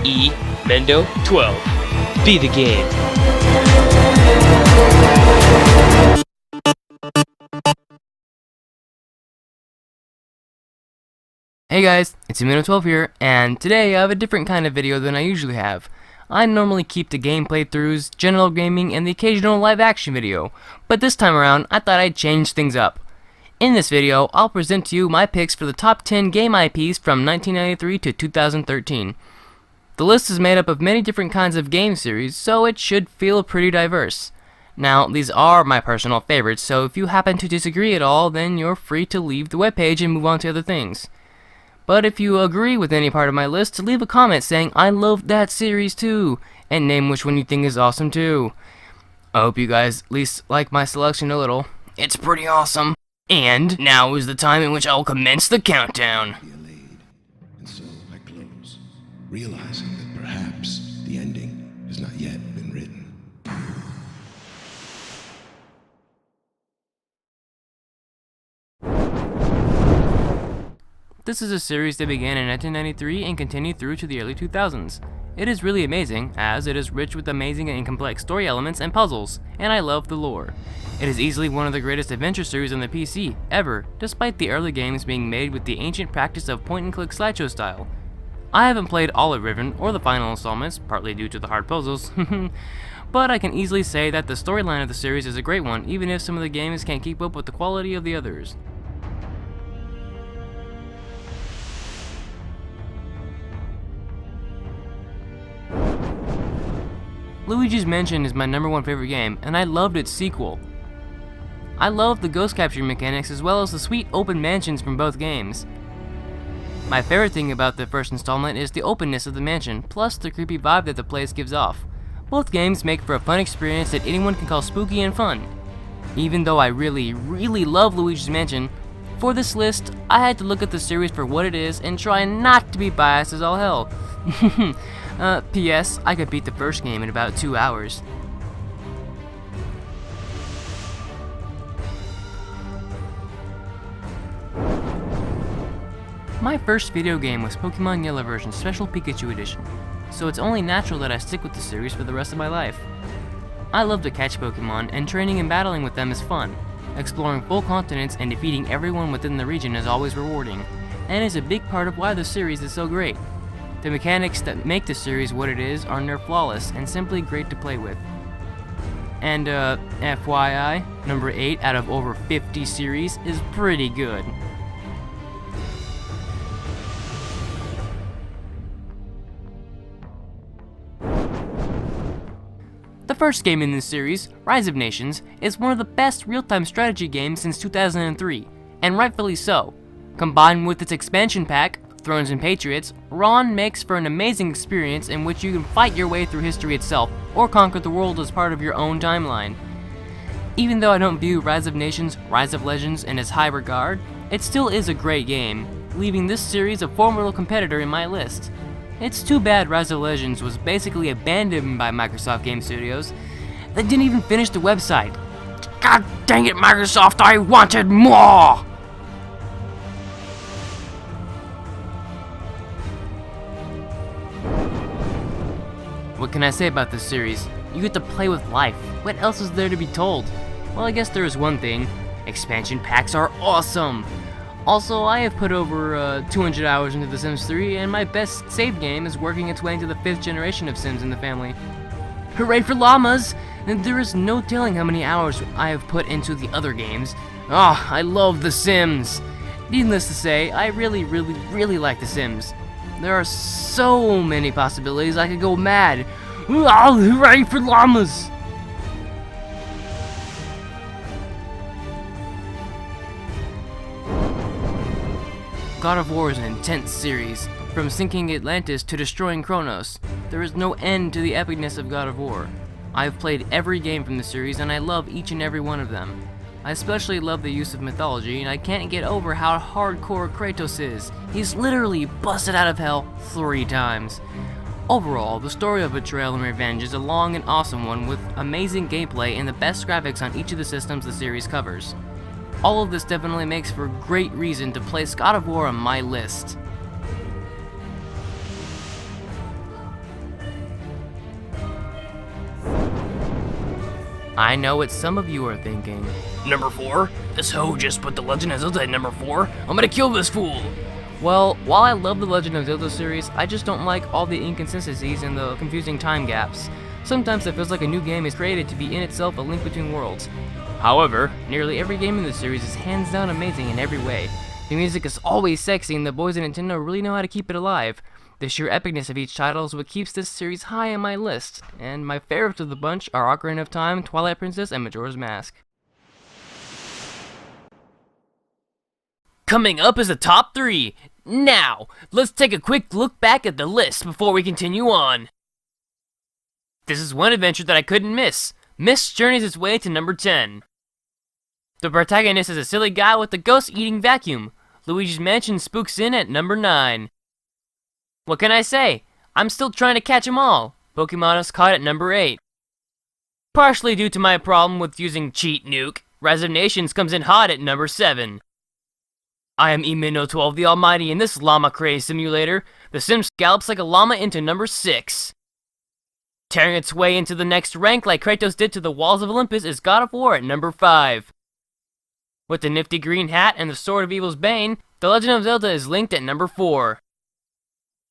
E. Mendo 12. Be the game. Hey guys, it's Mendo 12 here, and today I have a different kind of video than I usually have. I normally keep the game playthroughs, general gaming, and the occasional live action video, but this time around I thought I'd change things up. In this video, I'll present to you my picks for the top 10 game IPs from 1993 to 2013. The list is made up of many different kinds of game series, so it should feel pretty diverse. Now, these are my personal favorites, so if you happen to disagree at all, then you're free to leave the webpage and move on to other things. But if you agree with any part of my list, leave a comment saying I loved that series too, and name which one you think is awesome too. I hope you guys at least like my selection a little. It's pretty awesome. And now is the time in which I will commence the countdown. And so I close, realizing that perhaps the ending has not yet been written. This is a series that began in 1993 and continued through to the early 2000s. It is really amazing, as it is rich with amazing and complex story elements and puzzles, and I love the lore. It is easily one of the greatest adventure series on the PC, ever, despite the early games being made with the ancient practice of point-and-click slideshow style. I haven't played all of Riven or the final installments, partly due to the hard puzzles, but I can easily say that the storyline of the series is a great one, even if some of the games can't keep up with the quality of the others. Luigi's Mansion is my #1 favorite game, and I loved its sequel. I love the ghost capturing mechanics as well as the sweet open mansions from both games. My favorite thing about the first installment is the openness of the mansion, plus the creepy vibe that the place gives off. Both games make for a fun experience that anyone can call spooky and fun. Even though I really love Luigi's Mansion, for this list, I had to look at the series for what it is and try not to be biased as all hell. P.S. I could beat the first game in about 2 hours. My first video game was Pokemon Yellow version Special Pikachu Edition, so it's only natural that I stick with the series for the rest of my life. I love to catch Pokemon, and training and battling with them is fun. Exploring full continents and defeating everyone within the region is always rewarding, and is a big part of why the series is so great. The mechanics that make the series what it is are near flawless and simply great to play with. And FYI, number 8 out of over 50 series is pretty good. The first game in this series, Rise of Nations, is one of the best real-time strategy games since 2003, and rightfully so. Combined with its expansion pack, Thrones and Patriots, Ron makes for an amazing experience in which you can fight your way through history itself, or conquer the world as part of your own timeline. Even though I don't view Rise of Nations, Rise of Legends in as high regard, it still is a great game, leaving this series a formidable competitor in my list. It's too bad Rise of Legends was basically abandoned by Microsoft Game Studios. They didn't even finish the website. God dang it, Microsoft, I wanted more! What can I say about this series? You get to play with life. What else is there to be told? Well, I guess there is one thing. Expansion packs are awesome! Also, I have put over 200 hours into The Sims 3, and my best save game is working its way into the 5th generation of Sims in the family. Hooray for llamas! And there is no telling how many hours I have put into the other games. Ah, I love The Sims! Needless to say, I really like The Sims. There are so many possibilities I could go mad. Oh, hooray for llamas! God of War is an intense series. From sinking Atlantis to destroying Kronos, there is no end to the epicness of God of War. I have played every game from the series and I love each and every one of them. I especially love the use of mythology, and I can't get over how hardcore Kratos is. He's literally busted out of hell 3 times. Overall, the story of betrayal and revenge is a long and awesome one with amazing gameplay and the best graphics on each of the systems the series covers. All of this definitely makes for a great reason to place God of War on my list. I know what some of you are thinking. Number 4? This hoe just put The Legend of Zelda at number 4? I'm gonna kill this fool! Well, while I love the Legend of Zelda series, I just don't like all the inconsistencies and the confusing time gaps. Sometimes it feels like a new game is created to be in itself a link between worlds. However, nearly every game in the series is hands down amazing in every way. The music is always sexy and the boys at Nintendo really know how to keep it alive. The sheer epicness of each title is what keeps this series high on my list, and my favorites of the bunch are Ocarina of Time, Twilight Princess, and Majora's Mask. Coming up is the top 3. Now, let's take a quick look back at the list before we continue on. This is one adventure that I couldn't miss. Mist journeys its way to number 10. The protagonist is a silly guy with a ghost-eating vacuum. Luigi's Mansion spooks in at number 9. What can I say? I'm still trying to catch 'em all. Pokemon is caught at number 8. Partially due to my problem with using Cheat Nuke, Rise of Nations comes in hot at number 7. I am eMinnow12 the Almighty in this llama craze simulator. The Sim scallops like a llama into number 6. Tearing its way into the next rank like Kratos did to the walls of Olympus is God of War at number 5. With the nifty green hat and the Sword of Evil's Bane, The Legend of Zelda is linked at number 4.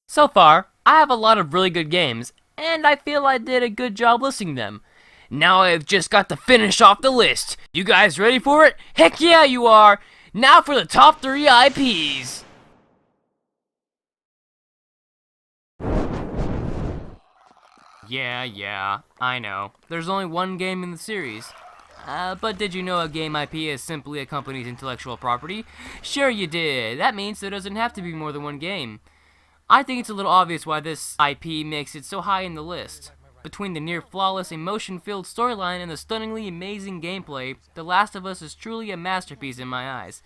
So far, I have a lot of really good games, and I feel I did a good job listing them. Now I've just got to finish off the list. You guys ready for it? Heck yeah, you are! Now for the top 3 IPs! Yeah, I know. There's only one game in the series. But did you know a game IP is simply a company's intellectual property? Sure you did. That means there doesn't have to be more than one game. I think it's a little obvious why this IP makes it so high in the list. Between the near-flawless, emotion-filled storyline and the stunningly amazing gameplay, The Last of Us is truly a masterpiece in my eyes.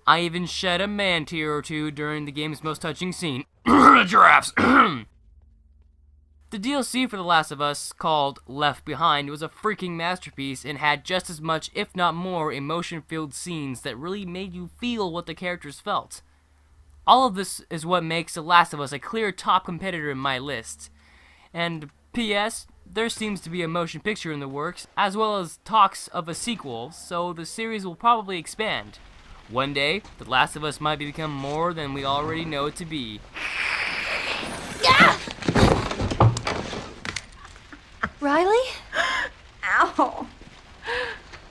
I even shed a man-tear or two during the game's most touching scene. Giraffes! The DLC for The Last of Us, called Left Behind, was a freaking masterpiece and had just as much, if not more, emotion-filled scenes that really made you feel what the characters felt. All of this is what makes The Last of Us a clear top competitor in my list. And P.S., there seems to be a motion picture in the works, as well as talks of a sequel, so the series will probably expand. One day, The Last of Us might become more than we already know it to be. Riley? Ow.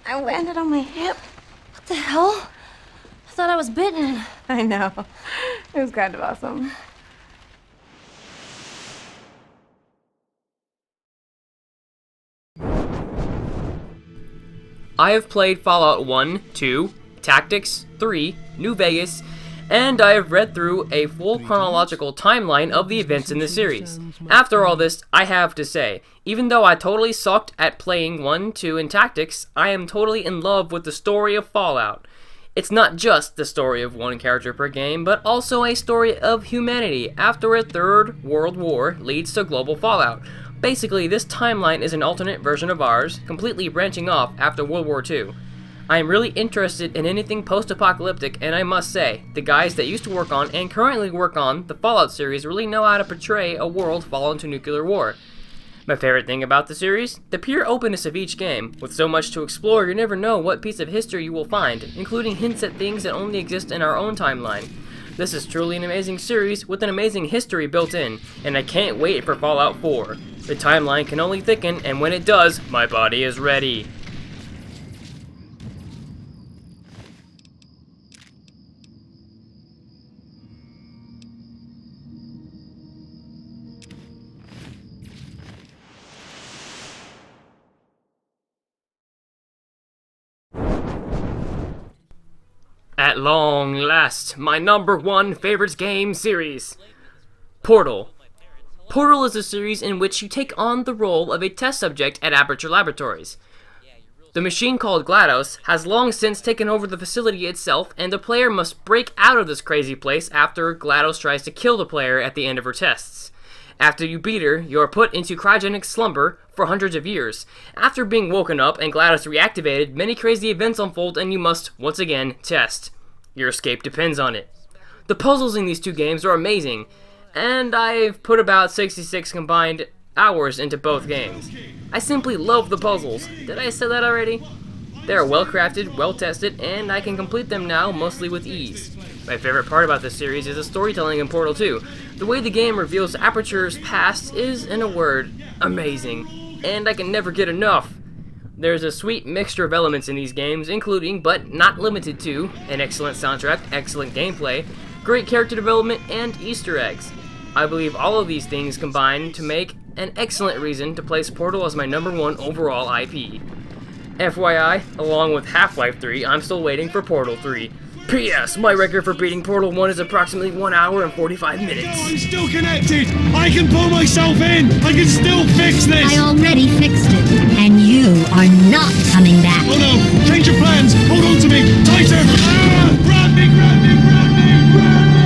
I landed on my hip. What the hell? I thought I was bitten. I know. It was kind of awesome. I have played Fallout 1, 2, Tactics, 3, New Vegas, and I have read through a full chronological timeline of the events in the series. After all this, I have to say, even though I totally sucked at playing 1, 2, and Tactics, I am totally in love with the story of Fallout. It's not just the story of one character per game, but also a story of humanity after a third world war leads to global fallout. Basically, this timeline is an alternate version of ours, completely branching off after World War II. I am really interested in anything post-apocalyptic, and I must say, the guys that used to work on and currently work on the Fallout series really know how to portray a world fallen to nuclear war. My favorite thing about the series? The pure openness of each game. With so much to explore, you never know what piece of history you will find, including hints at things that only exist in our own timeline. This is truly an amazing series with an amazing history built in, and I can't wait for Fallout 4. The timeline can only thicken, and when it does, my body is ready. At long last, my number 1 favorite game series, Portal. Portal is a series in which you take on the role of a test subject at Aperture Laboratories. The machine called GLaDOS has long since taken over the facility itself, and the player must break out of this crazy place after GLaDOS tries to kill the player at the end of her tests. After you beat her, you are put into cryogenic slumber for hundreds of years. After being woken up and GLaDOS reactivated, many crazy events unfold and you must, once again, test. Your escape depends on it. The puzzles in these two games are amazing, and I've put about 66 combined hours into both games. I simply love the puzzles. Did I say that already? They are well crafted, well tested, and I can complete them now mostly with ease. My favorite part about this series is the storytelling in Portal 2. The way the game reveals Aperture's past is, in a word, amazing. And I can never get enough. There's a sweet mixture of elements in these games, including, but not limited to, an excellent soundtrack, excellent gameplay, great character development, and Easter eggs. I believe all of these things combine to make an excellent reason to place Portal as my #1 overall IP. FYI, along with Half-Life 3, I'm still waiting for Portal 3. P.S. My record for beating Portal 1 is approximately 1 hour and 45 minutes. I'm still connected! I can pull myself in! I can still fix this! I already fixed it, and you are not coming back. Oh no! Change your plans! Hold on to me! Tighter! Ah! Grab me, grab me, grab me, grab me!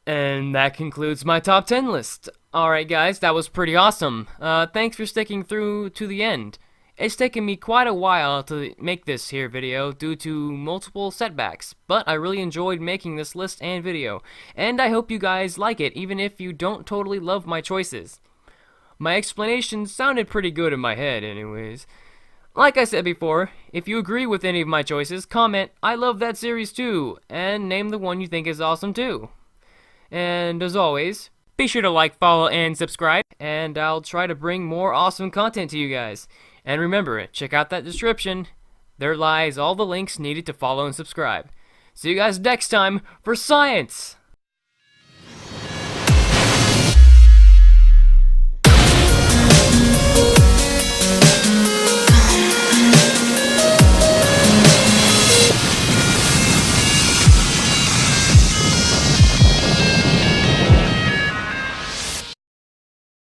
And that concludes my top 10 list. Alright guys, that was pretty awesome. Thanks for sticking through to the end. It's taken me quite a while to make this here video due to multiple setbacks, but I really enjoyed making this list and video, and I hope you guys like it even if you don't totally love my choices. My explanations sounded pretty good in my head anyways. Like I said before, if you agree with any of my choices, comment, "I love that series too," and name the one you think is awesome too. And as always, be sure to like, follow, and subscribe, and I'll try to bring more awesome content to you guys. And remember, check out that description. There lies all the links needed to follow and subscribe. See you guys next time for science!